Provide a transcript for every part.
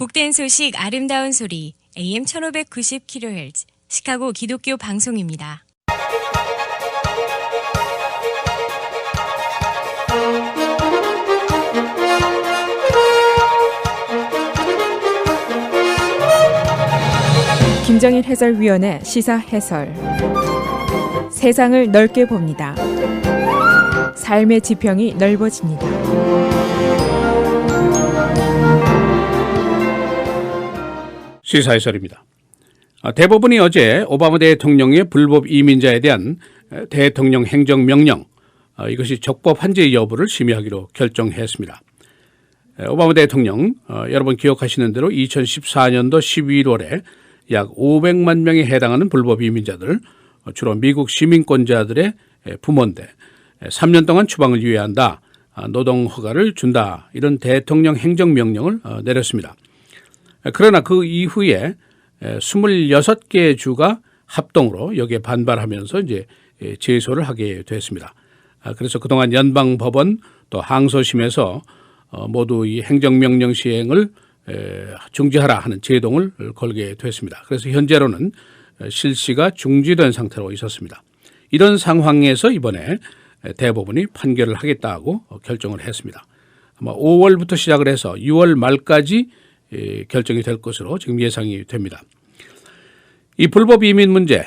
복된 소식 아름다운 소리 AM 1590kHz 시카고 기독교 방송입니다. 김정일 해설위원의 시사 해설. 세상을 넓게 봅니다. 삶의 지평이 넓어집니다. 시사 해설입니다. 대법원이 어제 오바마 대통령의 불법 이민자에 대한 대통령 행정명령, 이것이 적법한지 여부를 심의하기로 결정했습니다. 오바마 대통령, 여러분 기억하시는 대로 2014년도 11월에 약 500만 명에 해당하는 불법 이민자들, 주로 미국 시민권자들의 부모인데 3년 동안 추방을 유예한다, 노동 허가를 준다, 이런 대통령 행정명령을 내렸습니다. 그러나 그 이후에 26개의 주가 합동으로 여기에 반발하면서 이제 제소를 하게 됐습니다. 그래서 그동안 연방법원 또 항소심에서 모두 이 행정명령 시행을 중지하라 하는 제동을 걸게 됐습니다. 그래서 현재로는 실시가 중지된 상태로 있었습니다. 이런 상황에서 이번에 대법원이 판결을 하겠다고 결정을 했습니다. 아마 5월부터 시작을 해서 6월 말까지 결정이 될 것으로 지금 예상이 됩니다. 이 불법 이민 문제,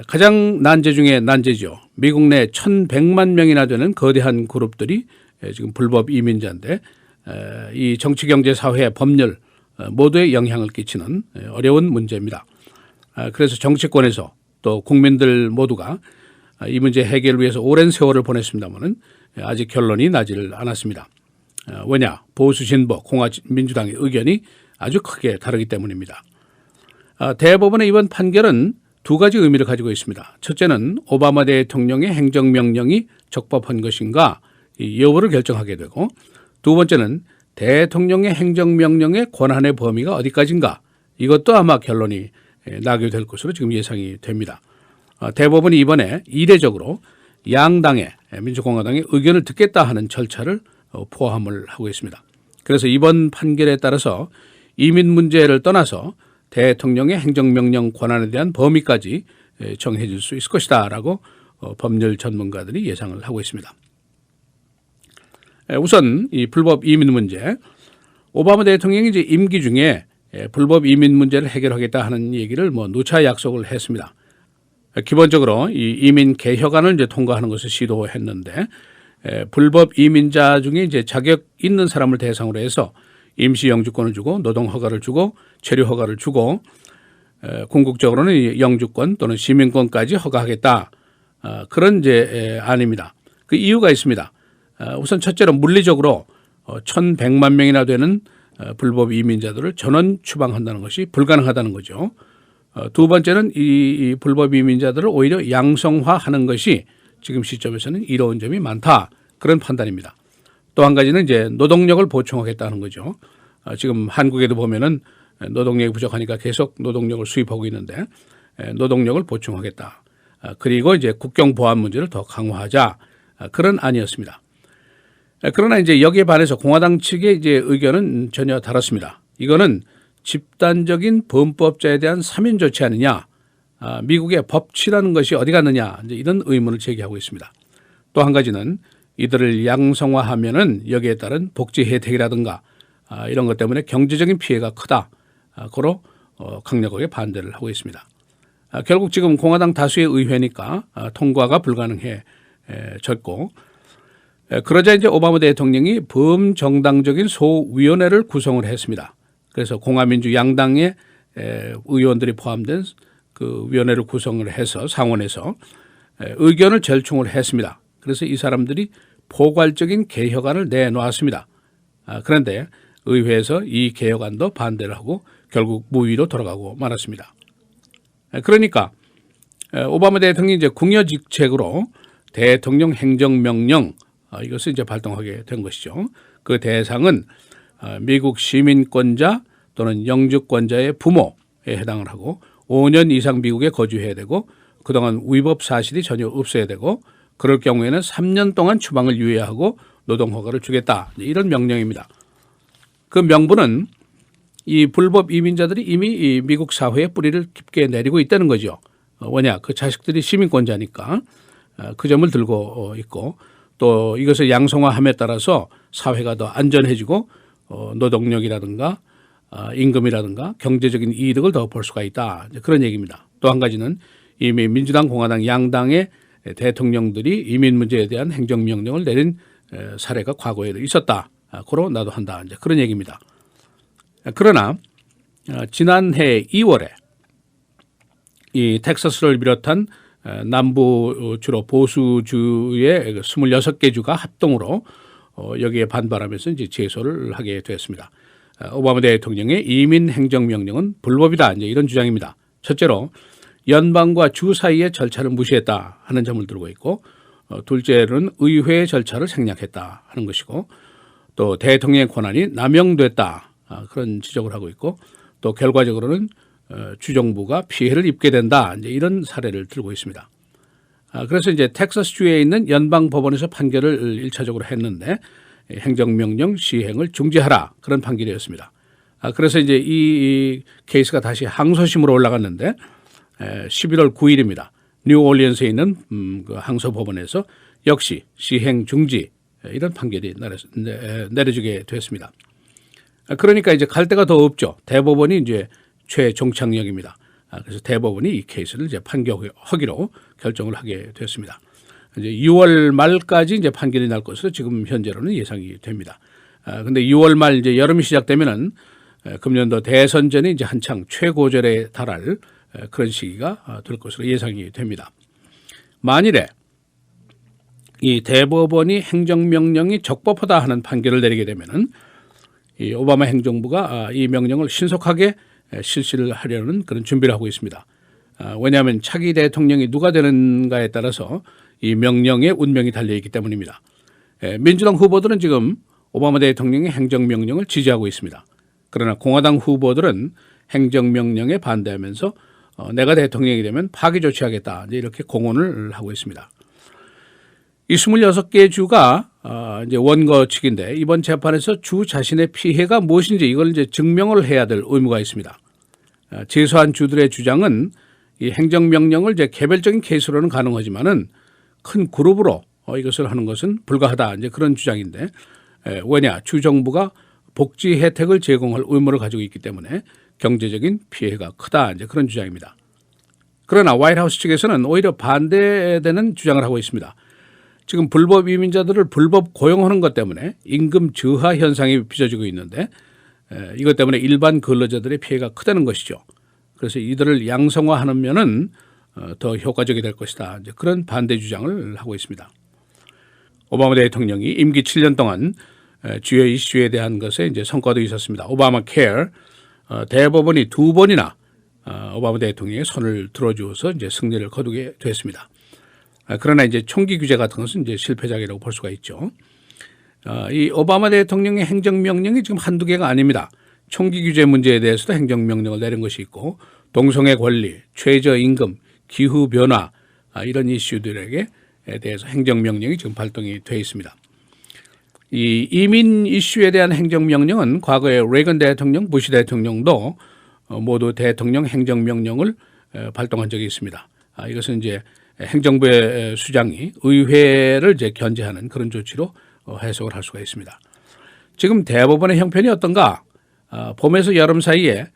가장 난제 중에 난제죠. 미국 내 1,100만 명이나 되는 거대한 그룹들이 지금 불법 이민자인데 이 정치, 경제, 사회, 법률 모두에 영향을 끼치는 어려운 문제입니다. 그래서 정치권에서 또 국민들 모두가 이 문제 해결을 위해서 오랜 세월을 보냈습니다마는 아직 결론이 나지를 않았습니다. 왜냐? 보수, 진보, 공화, 민주당의 의견이 아주 크게 다르기 때문입니다. 대법원의 이번 판결은 두 가지 의미를 가지고 있습니다. 첫째는 오바마 대통령의 행정명령이 적법한 것인가 이 여부를 결정하게 되고, 두 번째는 대통령의 행정명령의 권한의 범위가 어디까지인가, 이것도 아마 결론이 나게 될 것으로 지금 예상이 됩니다. 대법원이 이번에 이례적으로 양당의 민주공화당의 의견을 듣겠다 하는 절차를 포함을 하고 있습니다. 그래서 이번 판결에 따라서 이민 문제를 떠나서 대통령의 행정명령 권한에 대한 범위까지 정해질 수 있을 것이다라고 법률 전문가들이 예상을 하고 있습니다. 우선 이 불법 이민 문제, 오바마 대통령이 이제 임기 중에 불법 이민 문제를 해결하겠다 하는 얘기를 누차 약속을 했습니다. 기본적으로 이 이민 개혁안을 이제 통과하는 것을 시도했는데, 불법 이민자 중에 이제 자격 있는 사람을 대상으로 해서 임시 영주권을 주고 노동 허가를 주고 체류 허가를 주고 궁극적으로는 영주권 또는 시민권까지 허가하겠다, 그런 이제 안입니다. 그 이유가 있습니다. 우선 첫째로 물리적으로 1,100만 명이나 되는 불법 이민자들을 전원 추방한다는 것이 불가능하다는 거죠. 두 번째는 이 불법 이민자들을 오히려 양성화하는 것이 지금 시점에서는 이로운 점이 많다, 그런 판단입니다. 또 한 가지는 이제 노동력을 보충하겠다는 거죠. 지금 한국에도 보면은 노동력이 부족하니까 계속 노동력을 수입하고 있는데 노동력을 보충하겠다. 그리고 이제 국경 보안 문제를 더 강화하자, 그런 안이었습니다. 그러나 이제 여기에 반해서 공화당 측의 이제 의견은 전혀 다릅니다. 이거는 집단적인 범법자에 대한 사면 조치 아니냐, 미국의 법치라는 것이 어디 갔느냐, 이제 이런 의문을 제기하고 있습니다. 또 한 가지는 이들을 양성화하면은 여기에 따른 복지 혜택이라든가 이런 것 때문에 경제적인 피해가 크다, 고로 강력하게 반대를 하고 있습니다. 결국 지금 공화당 다수의 의회니까 통과가 불가능해졌고, 그러자 이제 오바마 대통령이 범정당적인 소위원회를 구성을 했습니다. 그래서 공화민주 양당의 의원들이 포함된 그 위원회를 구성을 해서 상원에서 의견을 절충을 했습니다. 그래서 이 사람들이 포괄적인 개혁안을 내놓았습니다. 그런데 의회에서 이 개혁안도 반대를 하고 결국 무위로 돌아가고 말았습니다. 그러니까 오바마 대통령이 이제 궁여직책으로 대통령 행정명령, 이것을 이제 발동하게 된 것이죠. 그 대상은 미국 시민권자 또는 영주권자의 부모에 해당을 하고 5년 이상 미국에 거주해야 되고 그동안 위법 사실이 전혀 없어야 되고 그럴 경우에는 3년 동안 추방을 유예하고 노동허가를 주겠다, 이런 명령입니다. 그 명분은 이 불법 이민자들이 이미 이 미국 사회에 뿌리를 깊게 내리고 있다는 거죠. 왜냐, 그 자식들이 시민권자니까 그 점을 들고 있고 또 이것을 양성화함에 따라서 사회가 더 안전해지고 노동력이라든가 임금이라든가 경제적인 이득을 더 볼 수가 있다. 그런 얘기입니다. 또 한 가지는 이미 민주당, 공화당 양당의 대통령들이 이민 문제에 대한 행정명령을 내린 사례가 과거에도 있었다. 고로 나도 한다. 이제 그런 얘기입니다. 그러나 지난해 2월에 이 텍사스를 비롯한 남부 주로 보수주의 26개 주가 합동으로 여기에 반발하면서 이제 제소를 하게 되었습니다. 오바마 대통령의 이민 행정명령은 불법이다. 이제 이런 주장입니다. 첫째로 연방과 주 사이의 절차를 무시했다 하는 점을 들고 있고 둘째로는 의회 절차를 생략했다 하는 것이고 또 대통령의 권한이 남용됐다 그런 지적을 하고 있고 또 결과적으로는 주정부가 피해를 입게 된다 이제 이런 사례를 들고 있습니다. 그래서 이제 텍사스주에 있는 연방 법원에서 판결을 1차적으로 했는데 행정명령 시행을 중지하라 그런 판결이었습니다. 그래서 이제 이 케이스가 다시 항소심으로 올라갔는데 11월 9일입니다. 뉴올리언스에 있는 그 항소법원에서 역시 시행 중지 이런 판결이 내려지게 됐습니다. 그러니까 이제 갈 데가 더 없죠. 대법원이 이제 최종착역입니다. 그래서 대법원이 이 케이스를 이제 판결하기로 결정을 하게 됐습니다. 이제 6월 말까지 이제 판결이 날 것으로 지금 현재로는 예상이 됩니다. 근데 6월 말 이제 여름이 시작되면은 금년도 대선 전에 이제 한창 최고절에 달할 그런 시기가 될 것으로 예상이 됩니다. 만일에 이 대법원이 행정명령이 적법하다 하는 판결을 내리게 되면은 이 오바마 행정부가 이 명령을 신속하게 실시를 하려는 그런 준비를 하고 있습니다. 왜냐하면 차기 대통령이 누가 되는가에 따라서 이 명령의 운명이 달려있기 때문입니다. 민주당 후보들은 지금 오바마 대통령의 행정명령을 지지하고 있습니다. 그러나 공화당 후보들은 행정명령에 반대하면서 내가 대통령이 되면 파기 조치하겠다 이렇게 공언을 하고 있습니다. 이 26개 주가 이제 원고 측인데 이번 재판에서 주 자신의 피해가 무엇인지 이걸 이제 증명을 해야 될 의무가 있습니다. 제소한 주들의 주장은 이 행정명령을 이제 개별적인 케이스로는 가능하지만은 큰 그룹으로 이것을 하는 것은 불가하다 이제 그런 주장인데 왜냐 주 정부가 복지 혜택을 제공할 의무를 가지고 있기 때문에 경제적인 피해가 크다 이제 그런 주장입니다. 그러나 화이트하우스 측에서는 오히려 반대되는 주장을 하고 있습니다. 지금 불법 이민자들을 불법 고용하는 것 때문에 임금 저하 현상이 빚어지고 있는데 이것 때문에 일반 근로자들의 피해가 크다는 것이죠. 그래서 이들을 양성화하면은 더 효과적이 될 것이다. 이제 그런 반대 주장을 하고 있습니다. 오바마 대통령이 임기 7년 동안 주요 이슈에 대한 것에 이제 성과도 있었습니다. 오바마 케어 대법원이 2번이나 오바마 대통령의 손을 들어주어서 이제 승리를 거두게 됐습니다. 그러나 이제 총기 규제 같은 것은 이제 실패작이라고 볼 수가 있죠. 이 오바마 대통령의 행정명령이 지금 한두 개가 아닙니다. 총기 규제 문제에 대해서도 행정명령을 내린 것이 있고 동성애 권리, 최저임금, 기후변화 이런 이슈들에게 대해서 행정명령이 지금 발동이 되어 있습니다. 이 이민 이슈에 대한 행정명령은 과거에 레이건 대통령, 부시 대통령도 모두 대통령 행정명령을 발동한 적이 있습니다. 이것은 이제 행정부의 수장이 의회를 이제 견제하는 그런 조치로 해석을 할 수가 있습니다. 지금 대법원의 형편이 어떤가? 봄에서 여름 사이에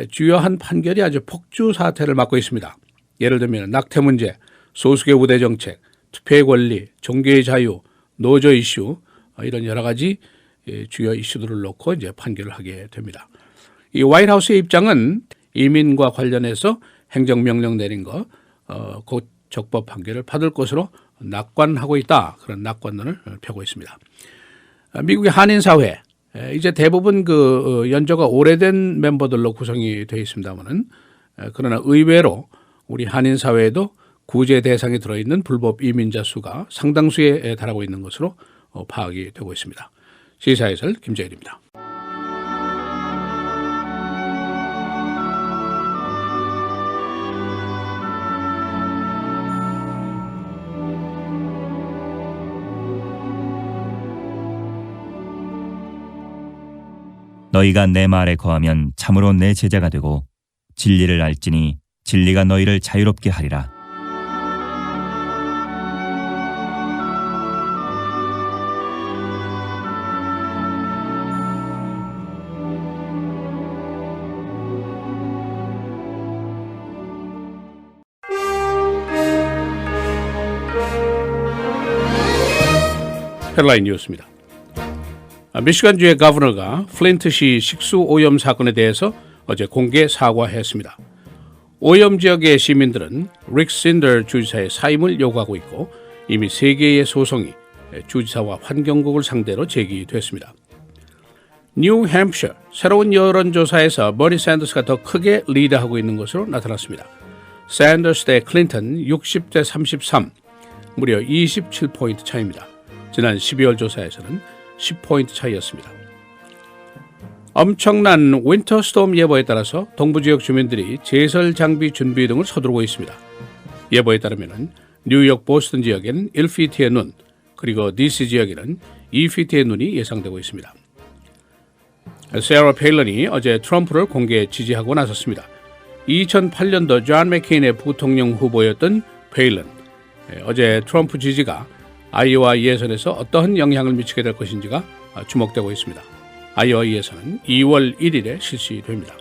주요한 판결이 아주 폭주 사태를 맞고 있습니다. 예를 들면 낙태 문제, 소수계 우대 정책, 투표의 권리, 종교의 자유, 노조 이슈 이런 여러 가지 주요 이슈들을 놓고 이제 판결을 하게 됩니다. 이 화이트하우스의 입장은 이민과 관련해서 행정명령 내린 거 곧 적법 판결을 받을 것으로 낙관하고 있다. 그런 낙관론을 펴고 있습니다. 미국의 한인사회 이제 대부분 그 연조가 오래된 멤버들로 구성이 되어 있습니다만은 그러나 의외로 우리 한인사회에도 구제 대상에 들어있는 불법 이민자 수가 상당수에 달하고 있는 것으로 파악이 되고 있습니다. 시사해설 김재일입니다. 너희가 내 말에 거하면 참으로 내 제자가 되고 진리를 알지니 진리가 너희를 자유롭게 하리라. 헤드라인 뉴스입니다. 미시간주의 거버너가 플린트시 식수 오염 사건에 대해서 어제 공개 사과했습니다. 오염 지역의 시민들은 릭 신더 주지사의 사임을 요구하고 있고 이미 3개의 소송이 주지사와 환경국을 상대로 제기됐습니다. 뉴햄프셔 새로운 여론조사에서 버니 샌더스가 더 크게 리드하고 있는 것으로 나타났습니다. 샌더스 대 클린턴 60대 33, 무려 27포인트 차이입니다. 지난 12월 조사에서는 10포인트 차이였습니다. 엄청난 윈터스톰 예보에 따라서 동부지역 주민들이 제설 장비 준비 등을 서두르고 있습니다. 예보에 따르면 뉴욕, 보스턴 지역에는 1피트의 눈, 그리고 DC 지역에는 2피트의 눈이 예상되고 있습니다. 세라 페일런이 어제 트럼프를 공개 지지하고 나섰습니다. 2008년도 존 맥케인의 부통령 후보였던 페일런, 어제 트럼프 지지가 아이오와 예선에서 어떠한 영향을 미치게 될 것인지가 주목되고 있습니다. 아이오와 예선은 2월 1일에 실시됩니다.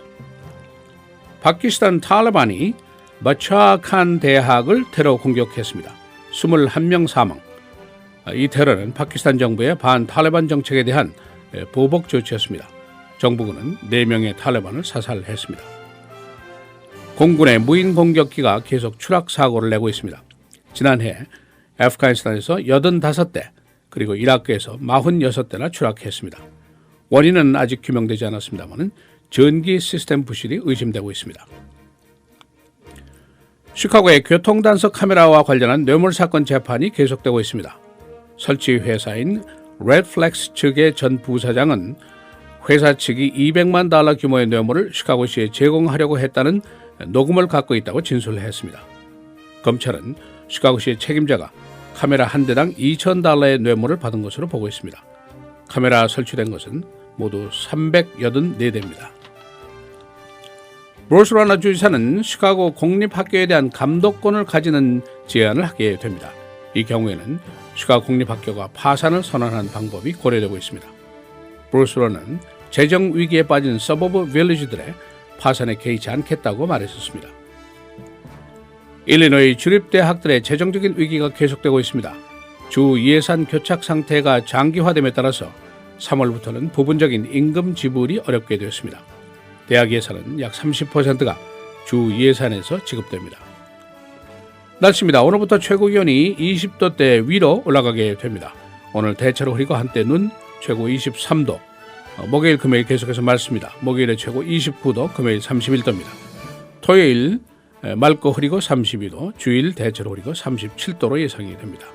파키스탄 탈레반이 바차칸 대학을 테러 공격했습니다. 21명 사망. 이 테러는 파키스탄 정부의 반 탈레반 정책에 대한 보복 조치였습니다. 정부군은 4명의 탈레반을 사살했습니다. 공군의 무인 공격기가 계속 추락 사고를 내고 있습니다. 지난해 아프가니스탄에서 85대, 그리고 이라크에서 46대나 추락했습니다. 원인은 아직 규명되지 않았습니다만 전기 시스템 부실이 의심되고 있습니다. 시카고의 교통단속 카메라와 관련한 뇌물 사건 재판이 계속되고 있습니다. 설치 회사인 레드플렉스 측의 전 부사장은 회사 측이 $200만 규모의 뇌물을 시카고시에 제공하려고 했다는 녹음을 갖고 있다고 진술했습니다. 검찰은 시카고시의 책임자가 카메라 한 대당 $2,000의 뇌물을 받은 것으로 보고 있습니다. 카메라 설치된 것은 모두 384대입니다. 브루스 라너 주지사는 시카고 공립학교에 대한 감독권을 가지는 제안을 하게 됩니다. 이 경우에는 시카고 공립학교가 파산을 선언하는 방법이 고려되고 있습니다. 브루스 라너는 재정 위기에 빠진 서버브 빌리지들의 파산에 개의치 않겠다고 말했었습니다. 일리노이 주립대학들의 재정적인 위기가 계속되고 있습니다. 주 예산 교착 상태가 장기화됨에 따라서 3월부터는 부분적인 임금 지불이 어렵게 되었습니다. 대학 예산은 약 30%가 주 예산에서 지급됩니다. 날씨입니다. 오늘부터 최고 기온이 20도대 위로 올라가게 됩니다. 오늘 대체로 흐리고 한때 눈, 최고 23도. 목요일, 금요일 계속해서 맑습니다. 목요일에 최고 29도, 금요일 31도입니다. 토요일 맑고 흐리고 32도, 주일 대체로 흐리고 37도로 예상이 됩니다.